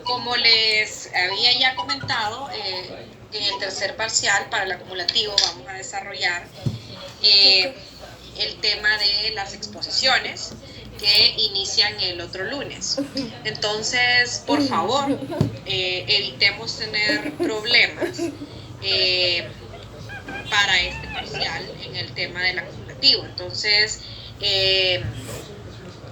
Como les había ya comentado, en el tercer parcial para el acumulativo vamos a desarrollar el tema de las exposiciones que inician el otro lunes. Entonces, por favor, evitemos tener problemas para este parcial en el tema del acumulativo. Entonces,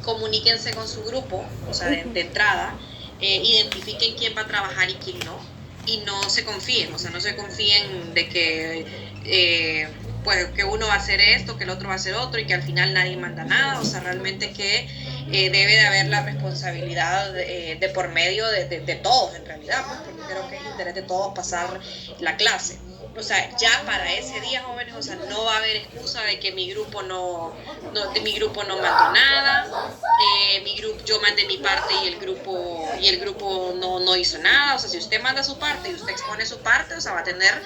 comuníquense con su grupo, o sea, de entrada, identifiquen quién va a trabajar y quién no, y no se confíen, o sea, no se confíen de que pues que uno va a hacer esto, que el otro va a hacer otro y que al final nadie manda nada, o sea, realmente que debe de haber la responsabilidad de por medio de todos en realidad, pues, porque creo que es interés de todos pasar la clase. O sea, ya para ese día, jóvenes, o sea, no va a haber excusa de que mi grupo no mandó nada, yo mandé mi parte y el grupo no hizo nada. O sea, si usted manda su parte y usted expone su parte, o sea, va a tener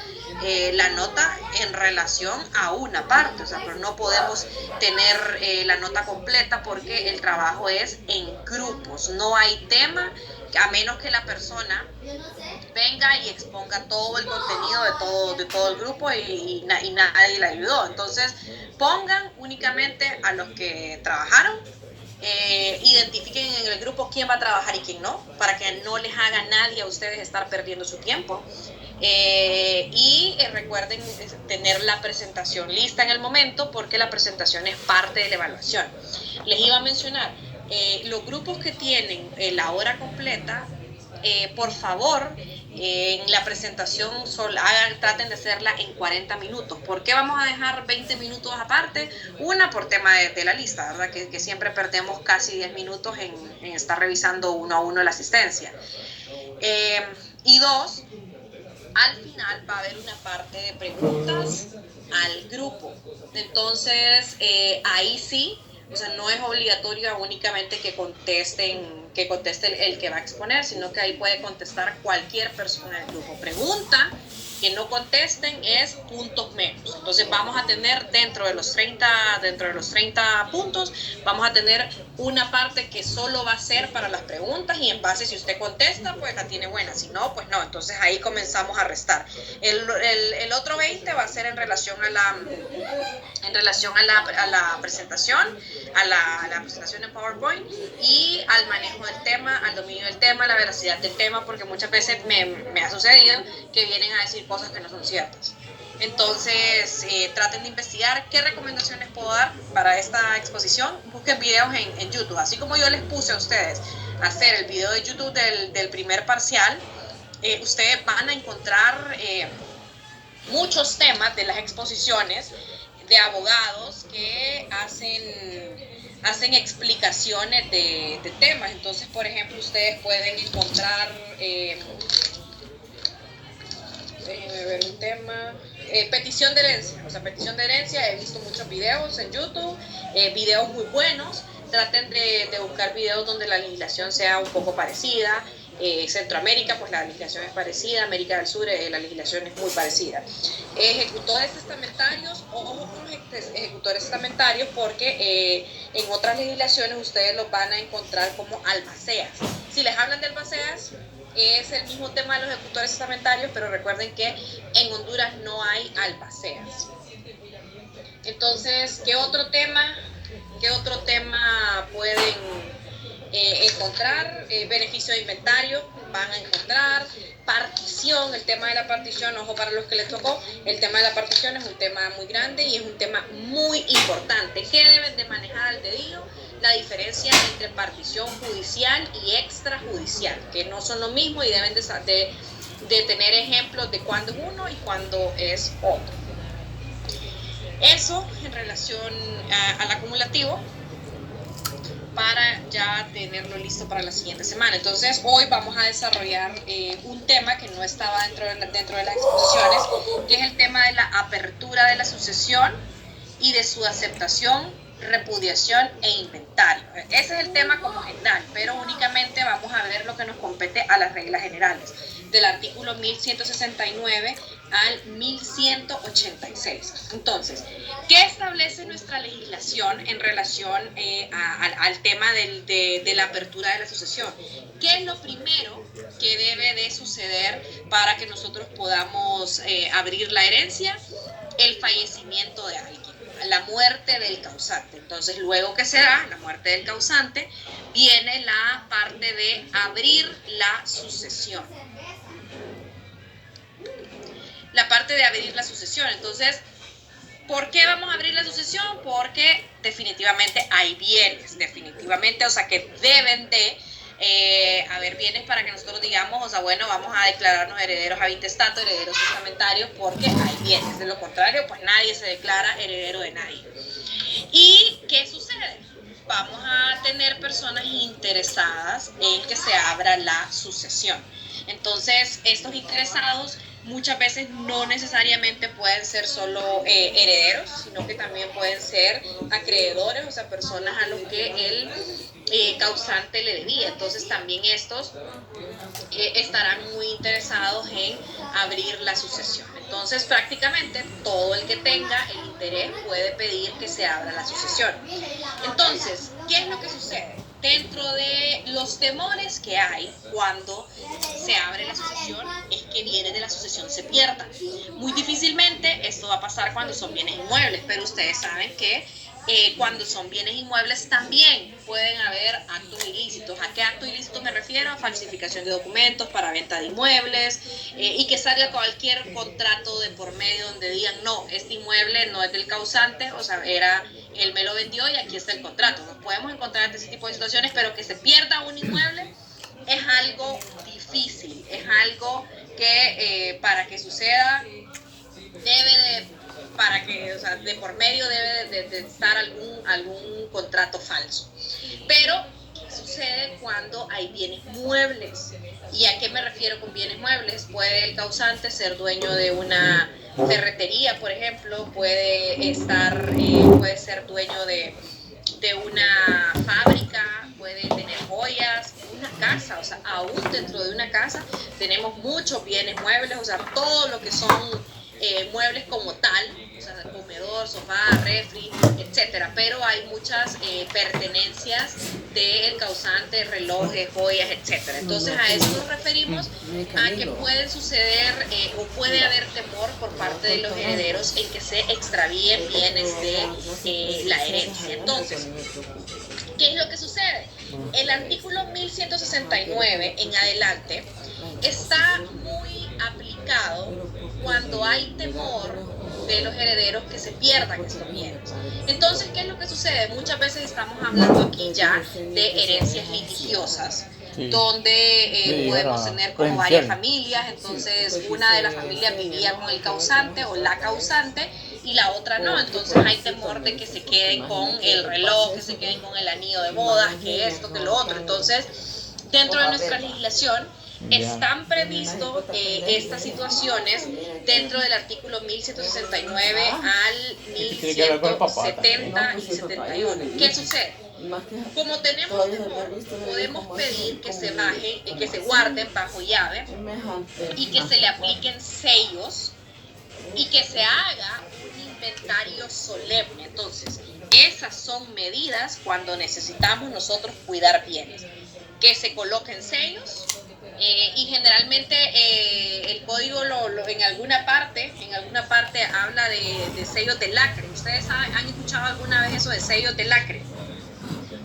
la nota en relación a una parte, o sea, pero no podemos tener la nota completa porque el trabajo es en grupos, no hay tema, a menos que la persona venga y exponga todo el contenido de todo el grupo y nadie le ayudó. Entonces, pongan únicamente a los que trabajaron, identifiquen en el grupo quién va a trabajar y quién no, para que no les haga nadie a ustedes estar perdiendo su tiempo. Recuerden tener la presentación lista en el momento, porque la presentación es parte de la evaluación. Les iba a mencionar, los grupos que tienen la hora completa, por favor, en la presentación traten de hacerla en 40 minutos. ¿Por qué vamos a dejar 20 minutos aparte? Una, por tema de la lista, ¿verdad? Que siempre perdemos casi 10 minutos en estar revisando uno a uno la asistencia. Y dos, al final va a haber una parte de preguntas al grupo. Entonces, ahí sí, o sea, no es obligatorio únicamente que conteste el que va a exponer, sino que ahí puede contestar cualquier persona del grupo. Pregunta que no contesten es puntos menos. Entonces vamos a tener dentro de los 30 puntos, vamos a tener una parte que solo va a ser para las preguntas, y en base, si usted contesta, pues la tiene buena, si no, pues no. Entonces ahí comenzamos a restar. El otro 20 va a ser en relación a la presentación, a la presentación en PowerPoint, y al manejo del tema, al dominio del tema, la veracidad del tema, porque muchas veces me ha sucedido que vienen a decir cosas que no son ciertas. Entonces, traten de investigar qué recomendaciones puedo dar para esta exposición. Busquen videos en YouTube, así como yo les puse a ustedes a hacer el video de YouTube del primer parcial. Ustedes van a encontrar muchos temas de las exposiciones de abogados que hacen explicaciones de temas. Entonces, por ejemplo, ustedes pueden encontrar, déjenme ver un tema, petición de herencia. O sea, petición de herencia, he visto muchos videos en YouTube, videos muy buenos. Traten de buscar videos donde la legislación sea un poco parecida. Centroamérica, pues la legislación es parecida. América del Sur, la legislación es muy parecida. Ejecutores testamentarios, ojo con los ejecutores testamentarios, porque en otras legislaciones ustedes los van a encontrar como albaceas. Si les hablan de albaceas, es el mismo tema de los ejecutores testamentarios, pero recuerden que en Honduras no hay albaceas. Entonces, ¿qué otro tema pueden encontrar? Beneficio de inventario van a encontrar. Partición, el tema de la partición, ojo para los que les tocó, el tema de la partición es un tema muy grande y es un tema muy importante que deben de manejar al dedillo. La diferencia entre partición judicial y extrajudicial, que no son lo mismo, y deben de tener ejemplos de cuándo es uno y cuándo es otro. Eso en relación al acumulativo, para ya tenerlo listo para la siguiente semana. Entonces, hoy vamos a desarrollar un tema que no estaba dentro de las exposiciones, que es el tema de la apertura de la sucesión y de su aceptación, repudiación e inventario. Ese es el tema como general, pero únicamente vamos a ver lo que nos compete a las reglas generales. del artículo 1169 al 1186. Entonces, ¿qué establece nuestra legislación en relación al tema de la apertura de la sucesión? ¿Qué es lo primero que debe de suceder para que nosotros podamos abrir la herencia? El fallecimiento de alguien, la muerte del causante. Entonces, luego que se da la muerte del causante, viene la parte de abrir la sucesión. La parte de abrir la sucesión. Entonces, ¿por qué vamos a abrir la sucesión? Porque definitivamente hay bienes, definitivamente, o sea, que deben de haber bienes para que nosotros digamos, o sea, bueno, vamos a declararnos herederos habitestato, herederos testamentarios, porque hay bienes. De lo contrario, pues nadie se declara heredero de nadie. ¿Y qué sucede? Vamos a tener personas interesadas en que se abra la sucesión. Entonces, estos interesados muchas veces no necesariamente pueden ser solo herederos, sino que también pueden ser acreedores, o sea, personas a los que el causante le debía. Entonces también estos estarán muy interesados en abrir la sucesión. Entonces prácticamente todo el que tenga el interés puede pedir que se abra la sucesión. Entonces, ¿qué es lo que sucede? Dentro de los temores que hay cuando se abre la sucesión es que bienes de la sucesión se pierdan. Muy difícilmente esto va a pasar cuando son bienes inmuebles, pero ustedes saben que cuando son bienes inmuebles también pueden haber actos ilícitos. ¿A qué acto ilícito me refiero? A falsificación de documentos para venta de inmuebles y que salga cualquier contrato de por medio donde digan no, este inmueble no es del causante, o sea, él me lo vendió y aquí está el contrato. Nos podemos encontrar ante ese tipo de situaciones, pero que se pierda un inmueble es algo difícil, es algo que para que suceda o sea, de por medio debe de estar algún contrato falso. Pero, ¿qué sucede cuando hay bienes muebles? ¿Y a qué me refiero con bienes muebles? Puede el causante ser dueño de una ferretería, por ejemplo, puede ser dueño de una fábrica, puede tener joyas, una casa, o sea, aún dentro de una casa tenemos muchos bienes muebles, o sea, todo lo que son muebles como tal, o sea, comedor, sofá, refri, etcétera, pero hay muchas pertenencias del causante, relojes, joyas, etcétera. Entonces a eso nos referimos a que pueden suceder o puede haber temor por parte de los herederos en que se extravíen bienes de la herencia. Entonces, ¿qué es lo que sucede? El artículo 1169 en adelante está muy aplicado cuando hay temor de los herederos que se pierdan estos bienes. Entonces, ¿qué es lo que sucede? Muchas veces estamos hablando aquí ya de herencias litigiosas, sí, donde podemos tener como varias familias. Entonces, una de las familias vivía con el causante o la causante y la otra no. Entonces hay temor de que se queden con el reloj, que se queden con el anillo de bodas, que esto, que lo otro. Entonces, dentro de nuestra legislación están previstos estas situaciones dentro del artículo 1169 al 1170 y 71. ¿Qué sucede? Como tenemos temor, podemos pedir que se bajen, que se guarden bajo llave y que se le apliquen sellos y que se haga un inventario solemne. Entonces, esas son medidas cuando necesitamos nosotros cuidar bienes. Que se coloquen sellos y generalmente el código en alguna parte habla de sellos de lacre. ¿Ustedes han escuchado alguna vez eso de sellos de lacre?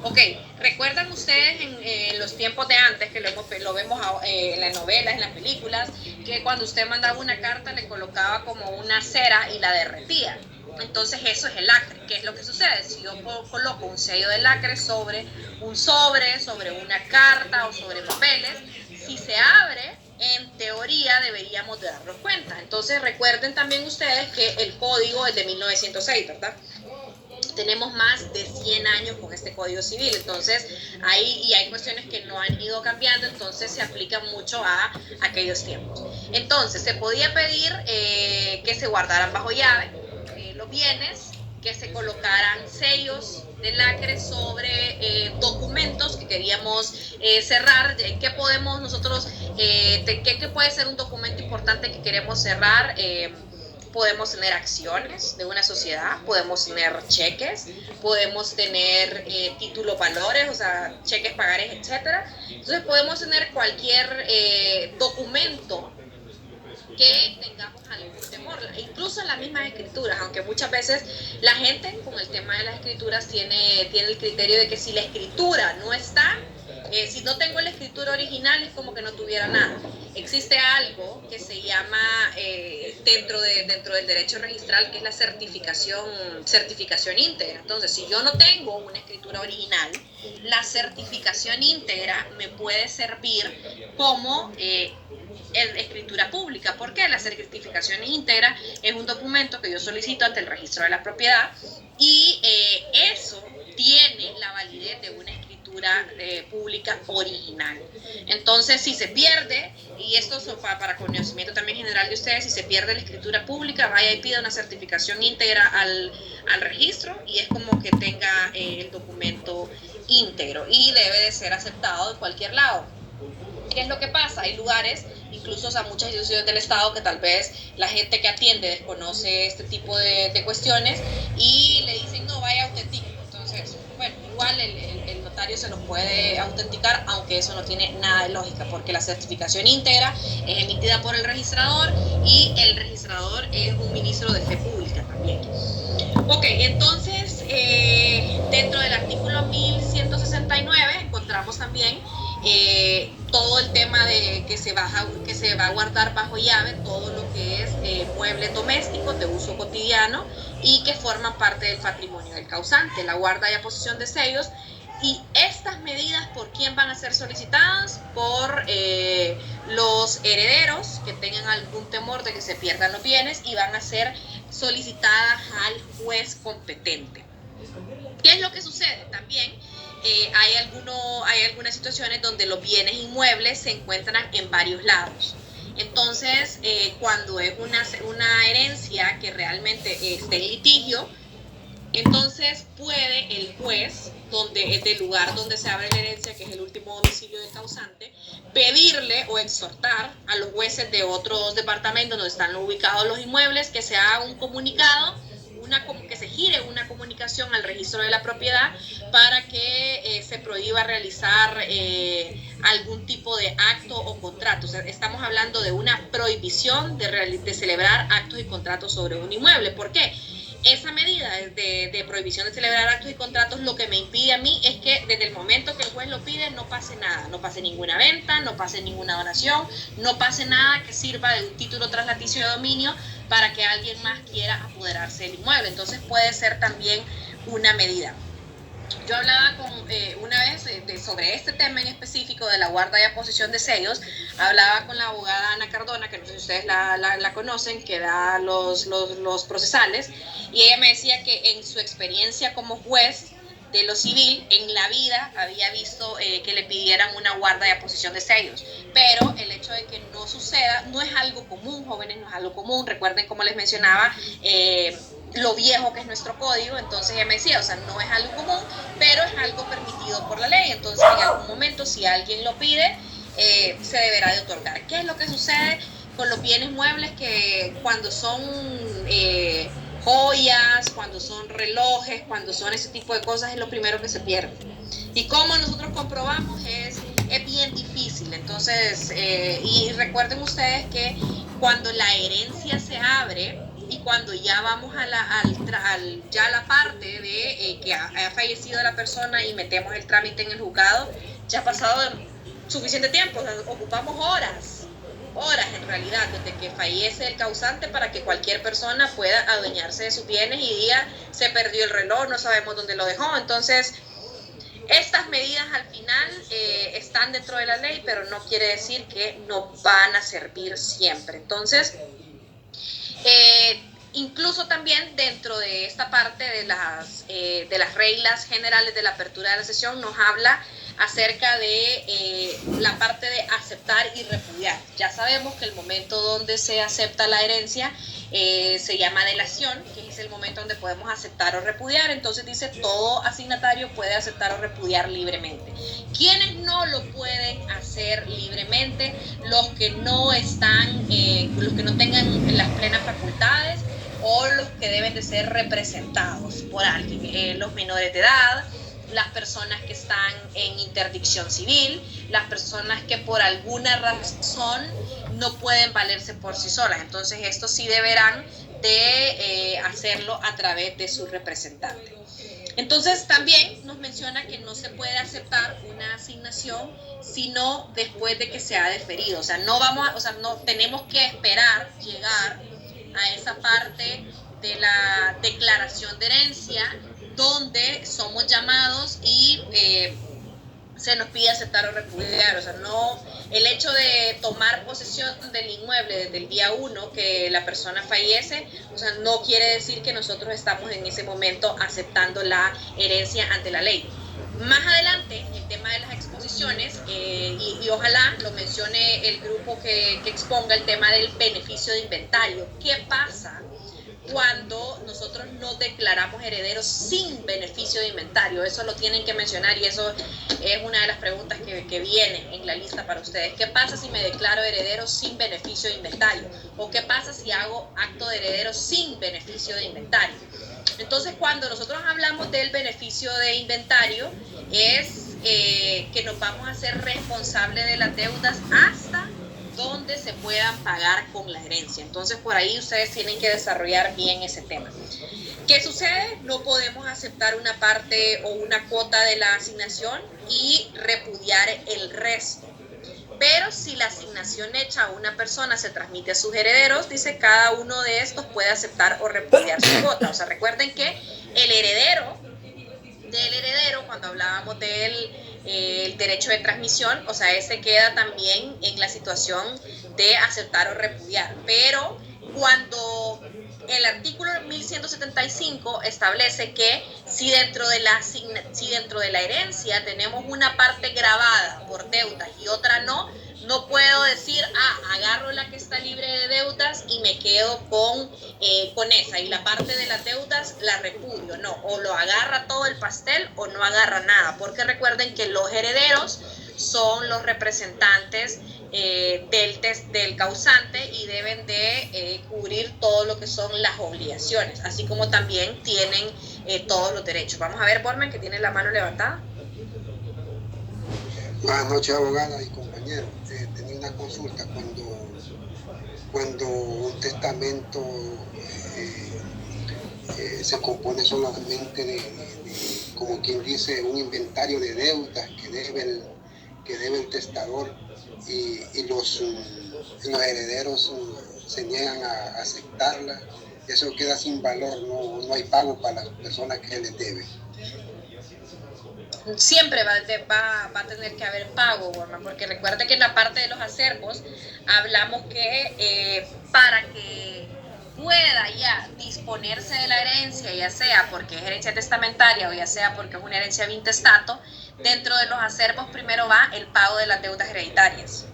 Ok, ¿recuerdan ustedes en los tiempos de antes, que lo vemos en las novelas, en las películas, que cuando usted mandaba una carta le colocaba como una cera y la derretía? Entonces eso es el lacre. ¿Qué es lo que sucede? Si yo coloco un sello de lacre sobre un sobre una carta o sobre papeles, si se abre, en teoría deberíamos de darnos cuenta. Entonces recuerden también ustedes que el código es de 1906, ¿verdad? Tenemos más de 100 años con este Código Civil, entonces hay cuestiones que no han ido cambiando, entonces se aplican mucho a aquellos tiempos. Entonces se podía pedir que se guardaran bajo llave los bienes, que se colocaran sellos de lacre sobre documentos que queríamos cerrar. ¿Qué podemos nosotros, qué puede ser un documento importante que queremos cerrar? Podemos tener acciones de una sociedad, podemos tener cheques, podemos tener títulos valores, o sea, cheques, pagares, etcétera. Entonces podemos tener cualquier documento que tengamos algún temor, incluso en las mismas escrituras, aunque muchas veces la gente con el tema de las escrituras tiene el criterio de que si la escritura no está, si no tengo la escritura original es como que no tuviera nada. Existe algo que se llama dentro del derecho registral, que es la certificación íntegra. Entonces, si yo no tengo una escritura original, la certificación íntegra me puede servir como escritura pública. ¿Por qué? La certificación íntegra es un documento que yo solicito ante el registro de la propiedad y eso tiene la validez de una escritura pública original. Entonces, si se pierde, y esto es para conocimiento también general de ustedes, si se pierde la escritura pública, vaya y pida una certificación íntegra al registro y es como que tenga el documento íntegro y debe de ser aceptado de cualquier lado. ¿Qué es lo que pasa? Hay lugares, incluso muchas instituciones del Estado, que tal vez la gente que atiende desconoce este tipo de cuestiones y le dicen, no, vaya, autentique. Entonces, bueno, igual el notario se los puede autenticar, aunque eso no tiene nada de lógica, porque la certificación íntegra es emitida por el registrador y el registrador es un ministro de fe pública también. Ok, entonces, dentro del artículo 1169 encontramos también todo el tema de que se va a guardar bajo llave todo lo que es muebles domésticos de uso cotidiano y que forman parte del patrimonio del causante, la guarda y aposición de sellos. Y estas medidas, ¿por quién van a ser solicitadas? Por los herederos que tengan algún temor de que se pierdan los bienes y van a ser solicitadas al juez competente. ¿Qué es lo que sucede? También hay algunas situaciones donde los bienes inmuebles se encuentran en varios lados. Entonces, cuando es una herencia que realmente esté en litigio, entonces puede el juez, del lugar donde se abre la herencia, que es el último domicilio del causante, pedirle o exhortar a los jueces de otros departamentos donde están ubicados los inmuebles que se haga un comunicado, que se gire una comunicación al registro de la propiedad para que se prohíba realizar algún tipo de acto o contrato. O sea, estamos hablando de una prohibición de celebrar actos y contratos sobre un inmueble. ¿Por qué? Esa medida de prohibición de celebrar actos y contratos lo que me impide a mí es que desde el momento que el juez lo pide no pase nada, no pase ninguna venta, no pase ninguna donación, no pase nada que sirva de un título traslaticio de dominio para que alguien más quiera apoderarse del inmueble. Entonces puede ser también una medida. Yo hablaba una vez sobre este tema en específico de la guarda y aposición de sellos, hablaba con la abogada Ana Cardona, que no sé si ustedes la conocen, que da los procesales, y ella me decía que en su experiencia como juez de lo civil, en la vida había visto que le pidieran una guarda y aposición de sellos, pero el hecho de que no suceda no es algo común, jóvenes, no es algo común. Recuerden, como les mencionaba, lo viejo que es nuestro código. Entonces ella me decía, o sea, no es algo común, pero es algo permitido por la ley. Entonces en algún momento, si alguien lo pide, se deberá de otorgar. ¿Qué es lo que sucede con los bienes muebles? Que cuando son joyas, cuando son relojes, cuando son ese tipo de cosas, es lo primero que se pierde. Y como nosotros comprobamos, es bien difícil. Entonces, y recuerden ustedes que cuando la herencia se abre y cuando ya vamos a la parte de que ha fallecido la persona y metemos el trámite en el juzgado, ya ha pasado suficiente tiempo, o sea, ocupamos horas en realidad, desde que fallece el causante para que cualquier persona pueda adueñarse de sus bienes y diga, se perdió el reloj, no sabemos dónde lo dejó. Entonces, estas medidas al final están dentro de la ley, pero no quiere decir que no van a servir siempre. Entonces, incluso también dentro de esta parte de las reglas generales de la apertura de la sesión nos habla acerca de la parte de aceptar y repudiar. Ya sabemos que el momento donde se acepta la herencia se llama delación, que es el momento donde podemos aceptar o repudiar. Entonces dice, todo asignatario puede aceptar o repudiar libremente. ¿Quiénes no lo pueden hacer libremente? Los que no están, los que no tengan las plenas facultades, o los que deben de ser representados por alguien, los menores de edad, las personas que están en interdicción civil, las personas que por alguna razón no pueden valerse por sí solas. Entonces estos sí deberán de hacerlo a través de su representante. Entonces también nos menciona que no se puede aceptar una asignación sino después de que se ha deferido. O sea, no tenemos que esperar llegar a esa parte de la declaración de herencia donde somos llamados y se nos pide aceptar o repudiar. O sea, no, el hecho de tomar posesión del inmueble desde el día 1 que la persona fallece, o sea, no quiere decir que nosotros estamos en ese momento aceptando la herencia ante la ley. Más adelante, el tema de las exposiciones, y ojalá lo mencione el grupo que exponga el tema del beneficio de inventario. ¿Qué pasa cuando nosotros no declaramos herederos sin beneficio de inventario? Eso lo tienen que mencionar y eso es una de las preguntas que viene en la lista para ustedes. ¿Qué pasa si me declaro heredero sin beneficio de inventario? ¿O qué pasa si hago acto de heredero sin beneficio de inventario? Entonces, cuando nosotros hablamos del beneficio de inventario, es que nos vamos a hacer responsables de las deudas hasta donde se puedan pagar con la herencia. Entonces, por ahí ustedes tienen que desarrollar bien ese tema. ¿Qué sucede? No podemos aceptar una parte o una cuota de la asignación y repudiar el resto. Pero si la asignación hecha a una persona se transmite a sus herederos, dice, cada uno de estos puede aceptar o repudiar su cuota. O sea, recuerden que el heredero, cuando hablábamos del el derecho de transmisión, o sea, ese queda también en la situación de aceptar o repudiar. Pero cuando el artículo 1175 establece que si dentro de la herencia tenemos una parte grabada por deudas y otra no puedo decir, agarro la que está libre de deudas y me quedo con esa, y la parte de las deudas la repudio. No, o lo agarra todo el pastel o no agarra nada, porque recuerden que los herederos son los representantes del causante y deben de cubrir todo lo que son las obligaciones, así como también tienen todos los derechos. Vamos a ver, Bormen, que tiene la mano levantada. Buenas noches, abogada y compañeros. Tenía una consulta. Cuando un testamento se compone solamente de, como quien dice, un inventario de deudas que debe el testador, y los herederos se niegan a aceptarla, eso queda sin valor, no hay pago para las personas que les deben. Siempre va a tener que haber pago, Borman, porque recuerde que en la parte de los acervos hablamos que para que pueda ya disponerse de la herencia, ya sea porque es herencia testamentaria o ya sea porque es una herencia de intestato, dentro de los acervos primero va el pago de las deudas hereditarias.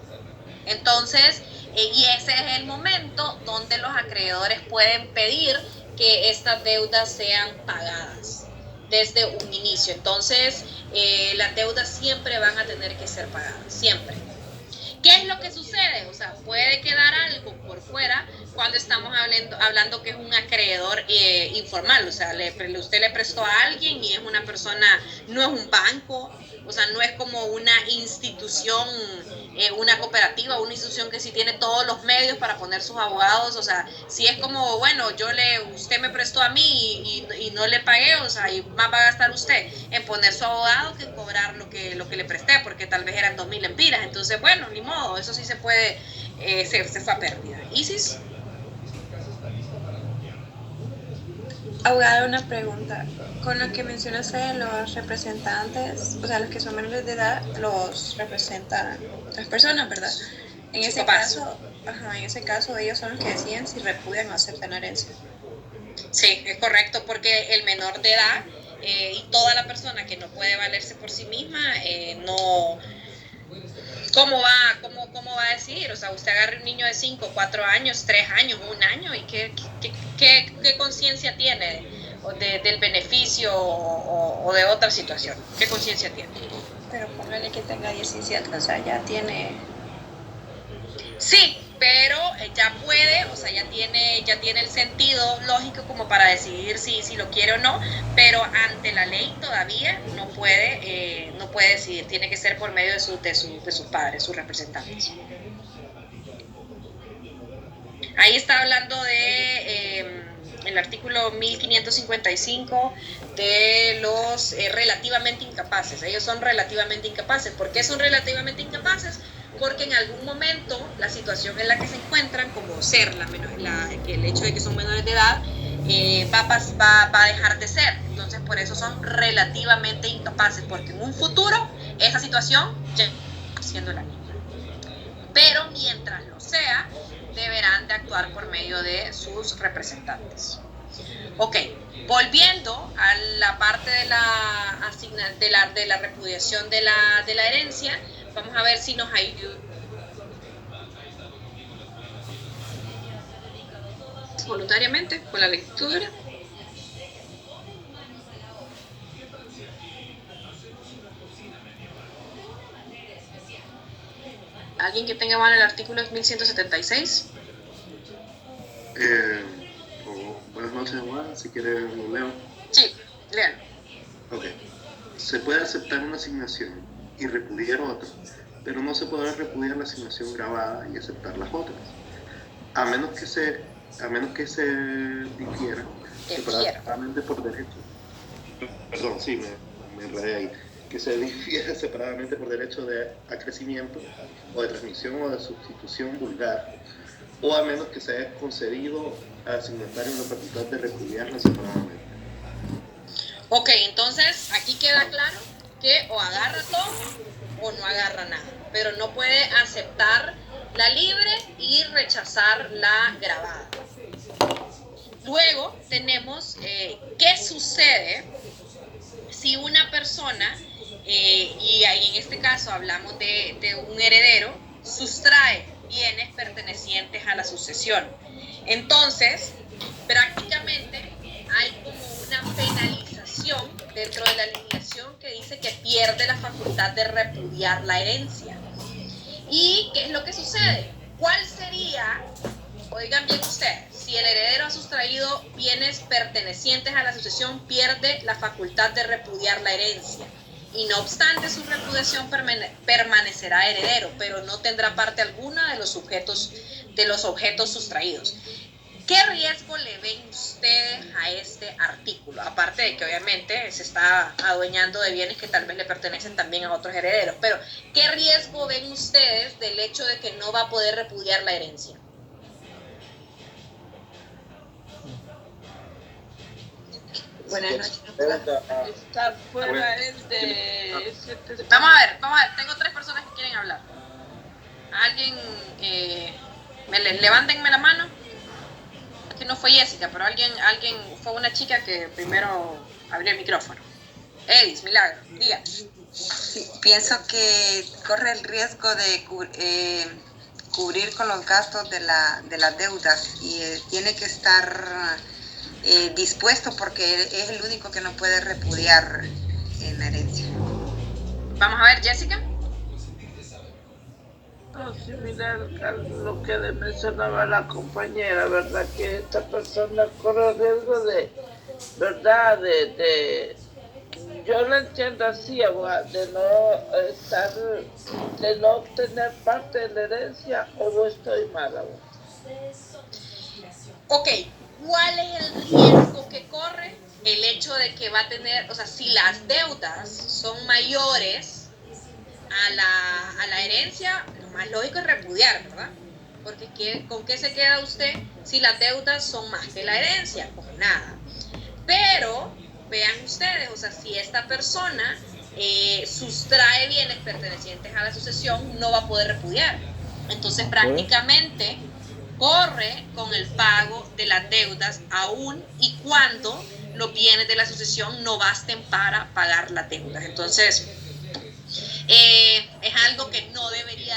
Entonces, y ese es el momento donde los acreedores pueden pedir que estas deudas sean pagadas desde un inicio. Entonces, las deudas siempre van a tener que ser pagadas, siempre. ¿Qué es lo que sucede? O sea, puede quedar algo por fuera cuando estamos hablando que es un acreedor informal. O sea, usted le prestó a alguien y es una persona, no es un banco, o sea, no es como una institución, una cooperativa, una institución que sí tiene todos los medios para poner sus abogados. O sea, si es como, bueno, usted me prestó a mí y no le pagué, o sea, y más va a gastar usted en poner su abogado que en cobrar lo que le presté, porque tal vez eran 2,000 lempiras. Entonces, bueno, ni modo, eso sí se puede, se fue a pérdida. ¿Isis? Abogada, una pregunta. Con lo que mencionaste de los representantes, o sea, los que son menores de edad, los representan las personas, ¿verdad? En ese caso, ellos son los que deciden si repudian o aceptan la herencia. Sí, es correcto, porque el menor de edad y toda la persona que no puede valerse por sí misma, no... ¿Cómo va a decidir? O sea, usted agarre un niño de 5, 4 años, 3 años, 1 año, ¿y qué conciencia tiene del beneficio o de otra situación? ¿Qué conciencia tiene? Pero póngale que tenga 17, o sea, ya tiene... Sí, pero ya puede, o sea, ya tiene el sentido lógico como para decidir si lo quiere o no, pero ante la ley todavía no puede decidir, tiene que ser por medio de sus padres, sus representantes. Ahí está hablando de el artículo 1555 de los relativamente incapaces. Ellos son relativamente incapaces. ¿Por qué son relativamente incapaces? Porque en algún momento la situación en la que se encuentran, como ser el hecho de que son menores de edad, va a dejar de ser. Entonces, por eso son relativamente incapaces, porque en un futuro esa situación ya siendo la misma. Pero mientras lo sea, deberán de actuar por medio de sus representantes. Ok, volviendo a la parte de la repudiación de la herencia, vamos a ver si nos ayuda voluntariamente con la lectura. ¿Alguien que tenga mal el artículo es 1176? Buenas noches, Juan. Si quiere lo leo. Sí, lean. Ok. Se puede aceptar una asignación y repudiar otra, pero no se podrá repudiar la asignación grabada y aceptar las otras, a menos que se difiera separadamente por derecho. Perdón, sí, me enredé ahí. Que se difiera separadamente por derecho de acrecimiento o de transmisión o de sustitución vulgar, o a menos que se haya concedido al signatario la facultad de repudiarla separadamente. Ok, entonces aquí queda claro que o agarra todo o no agarra nada, pero no puede aceptar la libre y rechazar la grabada. Luego tenemos qué sucede si una persona, y ahí en este caso hablamos de un heredero, sustrae bienes pertenecientes a la sucesión. Entonces, prácticamente hay como una penalización dentro de la legislación que dice que pierde la facultad de repudiar la herencia. ¿Y qué es lo que sucede? ¿Cuál sería, oigan bien ustedes, si el heredero ha sustraído bienes pertenecientes a la sucesión, pierde la facultad de repudiar la herencia? Y no obstante, su repudiación permanecerá heredero, pero no tendrá parte alguna de los objetos sustraídos. ¿Qué riesgo le ven ustedes a este artículo? Aparte de que obviamente se está adueñando de bienes que tal vez le pertenecen también a otros herederos, pero ¿qué riesgo ven ustedes del hecho de que no va a poder repudiar la herencia? Buenas noches. Estar fuera de... Vamos a ver, tengo 3 personas que quieren hablar. ¿Alguien? Levántenme la mano. Que no fue Jessica, pero alguien fue una chica que primero abrió el micrófono. Edis, Milagro, diga. Sí, pienso que corre el riesgo de cubrir con los gastos de las deudas y tiene que estar dispuesto porque es el único que no puede repudiar en la herencia. Vamos a ver, Jessica. No, similar a lo que le mencionaba la compañera, ¿verdad? Que esta persona corre el riesgo de, ¿verdad? Yo lo entiendo así, de no obtener parte de la herencia, o estoy mal, abogado. Ok, ¿cuál es el riesgo que corre? El hecho de que va a tener, o sea, si las deudas son mayores a la herencia, lo más lógico es repudiar, ¿verdad? Porque ¿con qué se queda usted si las deudas son más que la herencia? Con nada. Pero, vean ustedes, o sea, si esta persona sustrae bienes pertenecientes a la sucesión, no va a poder repudiar. Entonces, prácticamente corre con el pago de las deudas aún y cuando los bienes de la sucesión no basten para pagar las deudas. Entonces, es algo que no debería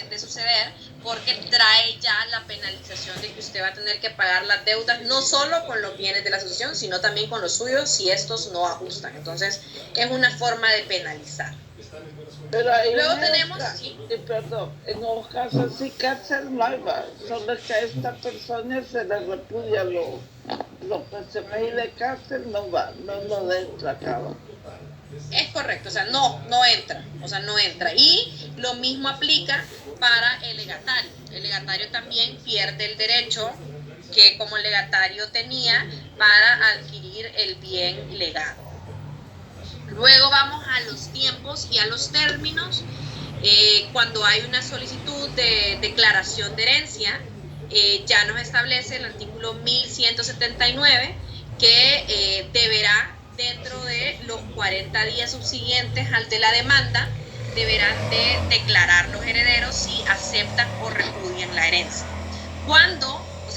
de suceder, porque trae ya la penalización de que usted va a tener que pagar las deudas, no solo con los bienes de la asociación, sino también con los suyos si estos no ajustan. Entonces, es una forma de penalizar. Pero ahí Luego tenemos, sí. Perdón, en los casos sí cárcel no hay, solo que a esta persona se le repudia lo que se me de cárcel no va, no entra acá. Es correcto, o sea, no entra. Y lo mismo aplica para el legatario. El legatario también pierde el derecho que como legatario tenía para adquirir el bien legado. Luego vamos a los tiempos y a los términos. Cuando hay una solicitud de declaración de herencia, ya nos establece el artículo 1179 que deberá, dentro de los 40 días subsiguientes al de la demanda, deberán de declarar los herederos si aceptan o repudian la herencia.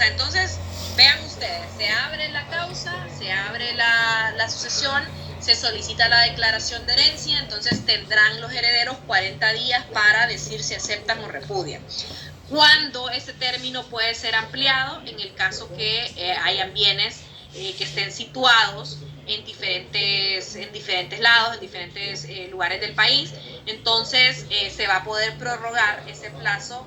Entonces, vean ustedes, se abre la causa, se abre la sucesión, se solicita la declaración de herencia, entonces tendrán los herederos 40 días para decir si aceptan o repudian. ¿Cuándo ese término puede ser ampliado? En el caso que hayan bienes que estén situados en diferentes lados, en diferentes lugares del país, entonces se va a poder prorrogar ese plazo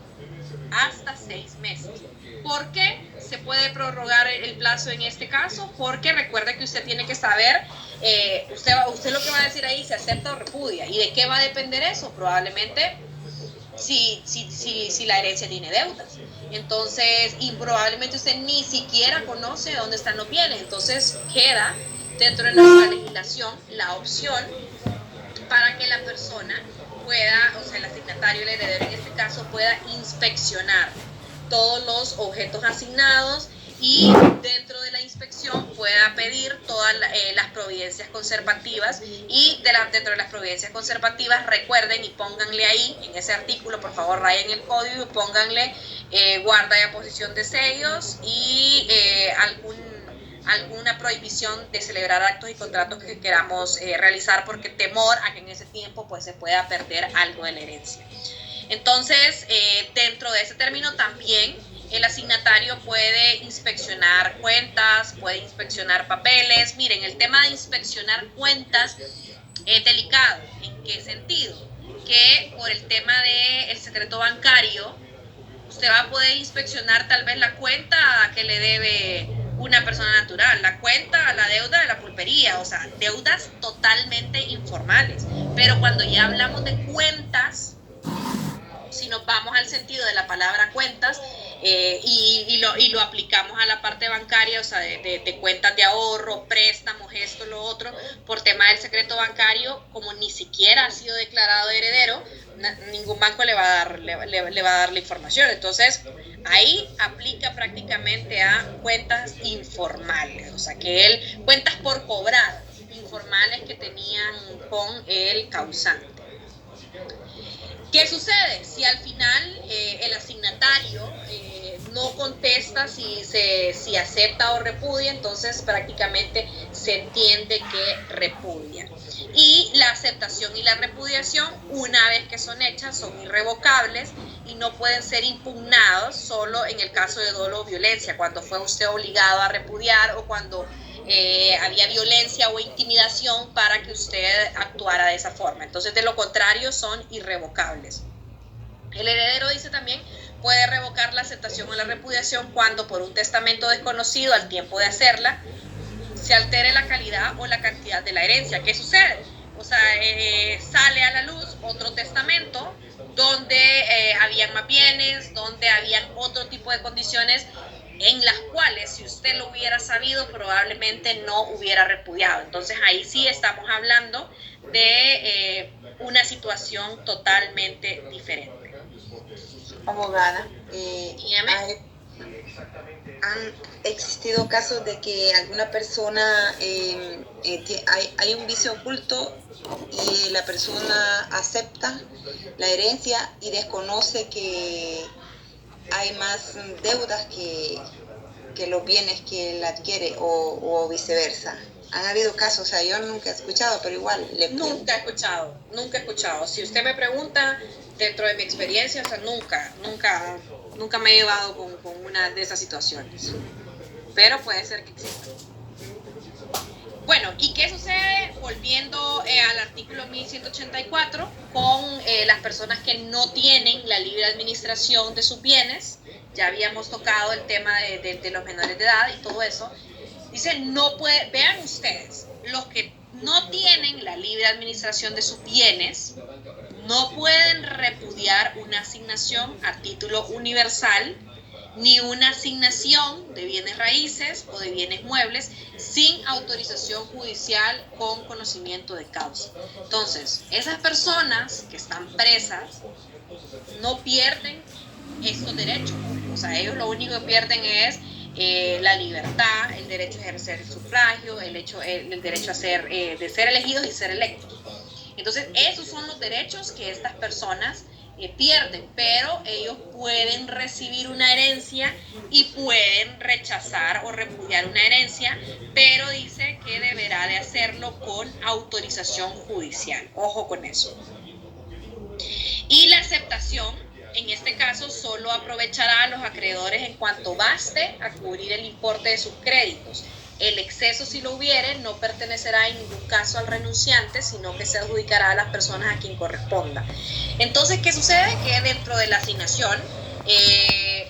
hasta 6 meses. ¿Por qué se puede prorrogar el plazo en este caso? Porque recuerde que usted tiene que saber, usted lo que va a decir ahí, se acepta o repudia. ¿Y de qué va a depender eso? Probablemente si la herencia tiene deudas. Entonces, y probablemente usted ni siquiera conoce dónde están los bienes. Entonces, queda dentro de nuestra legislación la opción para que la persona pueda, o sea, el asignatario, el heredero en este caso, pueda inspeccionar todos los objetos asignados y dentro de la inspección pueda pedir todas las providencias conservativas y dentro de las providencias conservativas recuerden y pónganle ahí en ese artículo, por favor rayen el código y pónganle guarda y aposición de sellos y alguna prohibición de celebrar actos y contratos que queramos realizar porque temor a que en ese tiempo pues se pueda perder algo de la herencia. Entonces, dentro de ese término también el asignatario puede inspeccionar cuentas, puede inspeccionar papeles. Miren, el tema de inspeccionar cuentas es delicado. ¿En qué sentido? Que por el tema del secreto bancario, usted va a poder inspeccionar tal vez la cuenta que le debe una persona natural, la deuda de la pulpería, o sea, deudas totalmente informales. Pero cuando ya hablamos de cuentas, si nos vamos al sentido de la palabra cuentas y lo aplicamos a la parte bancaria, o sea, de cuentas de ahorro, préstamos, esto, lo otro, por tema del secreto bancario, como ni siquiera ha sido declarado heredero, ningún banco le va a dar la información. Entonces, ahí aplica prácticamente a cuentas informales, o sea, cuentas por cobrar, informales que tenían con el causante. ¿Qué sucede? Si al final el asignatario no contesta si acepta o repudia, entonces prácticamente se entiende que repudia. Y la aceptación y la repudiación, una vez que son hechas, son irrevocables y no pueden ser impugnados solo en el caso de dolo o violencia, cuando fue usted obligado a repudiar o cuando había violencia o intimidación para que usted actuara de esa forma. Entonces, de lo contrario, son irrevocables. El heredero, dice también, puede revocar la aceptación o la repudiación cuando por un testamento desconocido al tiempo de hacerla se altere la calidad o la cantidad de la herencia. ¿Qué sucede? O sea, sale a la luz otro testamento donde habían más bienes, donde habían otro tipo de condiciones en las cuales si usted lo hubiera sabido probablemente no hubiera repudiado. Entonces ahí sí estamos hablando de una situación totalmente diferente. Abogada, Dígame. han existido casos de que alguna persona hay un vicio oculto y la persona acepta la herencia y desconoce que hay más deudas que los bienes que él adquiere o viceversa. Han habido casos, o sea, yo nunca he escuchado, pero igual Nunca he escuchado. Si usted me pregunta, dentro de mi experiencia, o sea, nunca me he llevado con una de esas situaciones. Pero puede ser que exista. Bueno, ¿y qué sucede? Volviendo al artículo 1184, con las personas que no tienen la libre administración de sus bienes. Ya habíamos tocado el tema de los menores de edad y todo eso. Dice, no puede, vean ustedes, los que no tienen la libre administración de sus bienes no pueden repudiar una asignación a título universal ni una asignación de bienes raíces o de bienes muebles sin autorización judicial con conocimiento de causa. Entonces, esas personas que están presas no pierden estos derechos. O sea, ellos lo único que pierden es la libertad, el derecho a ejercer el sufragio, el derecho a de ser elegidos y ser electos. Entonces, esos son los derechos que estas personas pierden, pero ellos pueden recibir una herencia y pueden rechazar o repudiar una herencia, pero dice que deberá de hacerlo con autorización judicial. Ojo con eso. Y la aceptación, en este caso, solo aprovechará a los acreedores en cuanto baste a cubrir el importe de sus créditos. El exceso, si lo hubiere, no pertenecerá en ningún caso al renunciante, sino que se adjudicará a las personas a quien corresponda. Entonces, ¿qué sucede? Que dentro de la asignación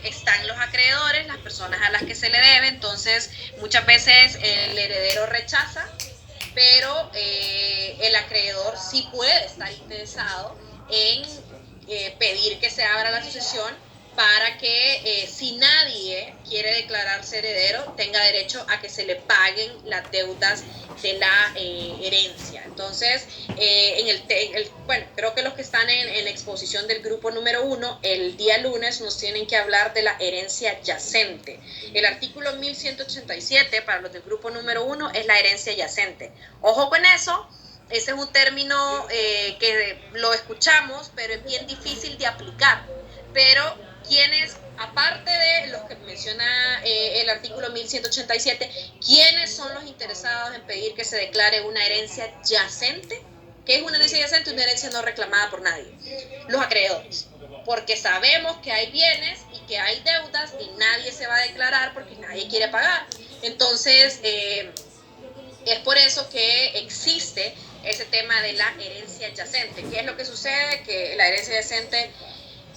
están los acreedores, las personas a las que se le debe. Entonces, muchas veces el heredero rechaza, pero el acreedor sí puede estar interesado en pedir que se abra la sucesión para que si nadie quiere declararse heredero tenga derecho a que se le paguen las deudas de la herencia. Entonces, bueno, creo que los que están en la exposición del grupo número 1, el día lunes nos tienen que hablar de la herencia yacente. El artículo 1187 para los del grupo número 1 es la herencia yacente. Ojo con eso. Ese es un término que lo escuchamos, pero es bien difícil de aplicar. Pero quienes, aparte de los que menciona el artículo 1187, ¿quiénes son los interesados en pedir que se declare una herencia yacente? ¿Qué es una herencia yacente? Una herencia no reclamada por nadie. Los acreedores. Porque sabemos que hay bienes y que hay deudas y nadie se va a declarar porque nadie quiere pagar. Entonces, es por eso que existe ese tema de la herencia yacente. ¿Qué es lo que sucede? Que la herencia yacente,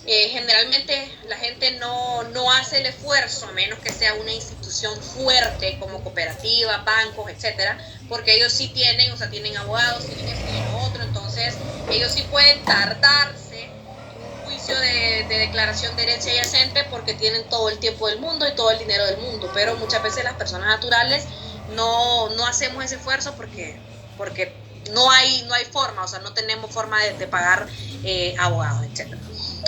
generalmente la gente no hace el esfuerzo, a menos que sea una institución fuerte como cooperativa, bancos, etcétera, porque ellos sí tienen, o sea, tienen abogados, tienen esto y lo otro, entonces ellos sí pueden tardarse en un juicio de declaración de herencia yacente porque tienen todo el tiempo del mundo y todo el dinero del mundo, pero muchas veces las personas naturales no hacemos ese esfuerzo porque no hay forma, o sea, no tenemos forma de pagar abogados, etc.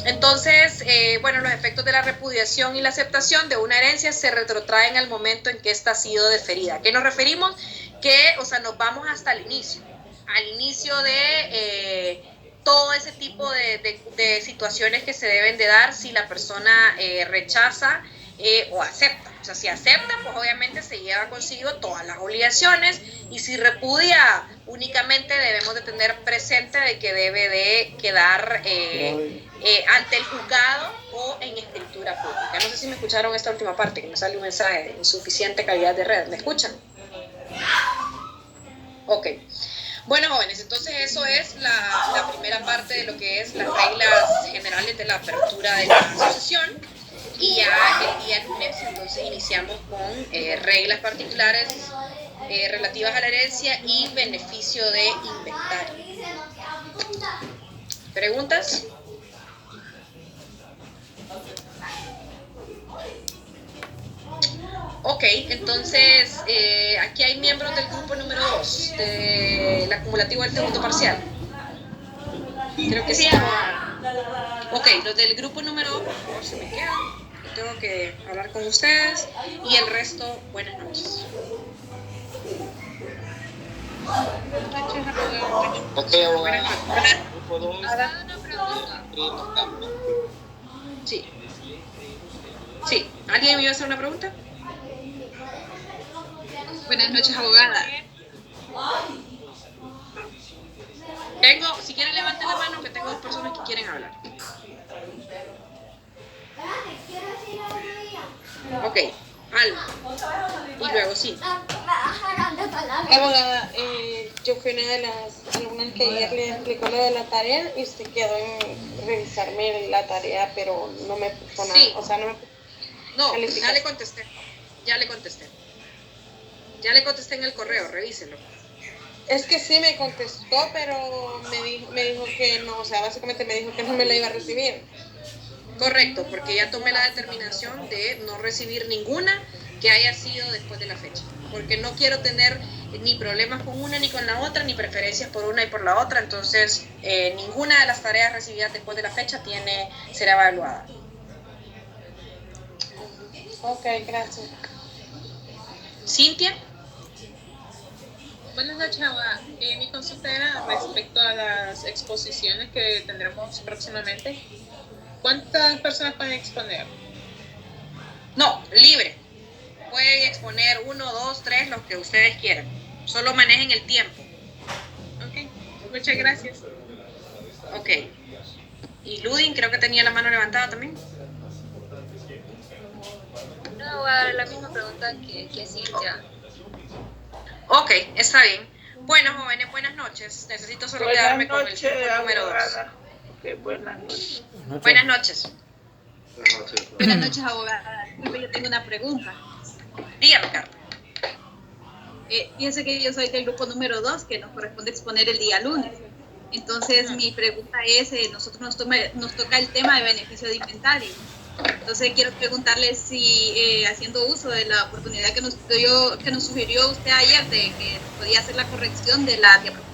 Entonces, bueno, los efectos de la repudiación y la aceptación de una herencia se retrotraen al momento en que ésta ha sido deferida. ¿A qué nos referimos? Que, o sea, nos vamos hasta el inicio de todo ese tipo de situaciones que se deben de dar si la persona rechaza o acepta. O sea, si acepta, pues obviamente se lleva consigo todas las obligaciones, y si repudia, únicamente debemos de tener presente de que debe de quedar ante el juzgado o en escritura pública. No sé si me escucharon esta última parte, que me sale un mensaje de insuficiente calidad de red. ¿Me escuchan? Ok. Bueno, jóvenes, entonces eso es la primera parte de lo que es las reglas generales de la apertura de la sucesión. Y ya el día lunes entonces iniciamos con reglas particulares relativas a la herencia y beneficio de inventario. ¿Preguntas? Ok, entonces aquí hay miembros del grupo número 2, del acumulativo del segundo parcial. Creo que sí. Ok, los del grupo número 2, por favor, se me quedan. Tengo que hablar con ustedes. Y el resto, buenas noches. Ok, Buenas noches. Sí. Sí. ¿Alguien me iba a hacer una pregunta? Buenas noches, abogada. Si quieren levanten la mano, que tengo 2 personas que quieren hablar. Ok, Alma. Y luego sí. Abogada, yo fui una de las alumnas que ayer le explicó lo de la tarea y usted quedó en revisarme la tarea, pero no me puso nada. Sí. O sea, no me No, calificación. ya le contesté en el correo, revíselo. Es que sí me contestó, pero me dijo que no, o sea, básicamente me dijo que no me la iba a recibir. Correcto, porque ya tomé la determinación de no recibir ninguna que haya sido después de la fecha, porque no quiero tener ni problemas con una ni con la otra, ni preferencias por una y por la otra, entonces ninguna de las tareas recibidas después de la fecha será evaluada. Ok, gracias. Cintia. Buenas noches, abogada. Mi consulta era respecto a las exposiciones que tendremos próximamente. ¿Cuántas personas pueden exponer? No, libre. Pueden exponer 1, 2, 3, los que ustedes quieran. Solo manejen el tiempo. Ok, muchas gracias. Ok. Y Ludin, creo que tenía la mano levantada también. No, voy a dar la misma pregunta que Cintia. Ok, está bien. Bueno, jóvenes, buenas noches. Necesito solo quedarme con el punto número 2. Ok, buenas noches. Buenas noches. Buenas noches, abogada. Yo tengo una pregunta. Dígame, Carla. Fíjense que yo soy del grupo número 2, que nos corresponde exponer el día lunes. Entonces, mi pregunta es, nosotros nos toca el tema de beneficio de inventario. Entonces, quiero preguntarle si, haciendo uso de la oportunidad que nos sugirió usted ayer, de que podía hacer la corrección de la diapositiva.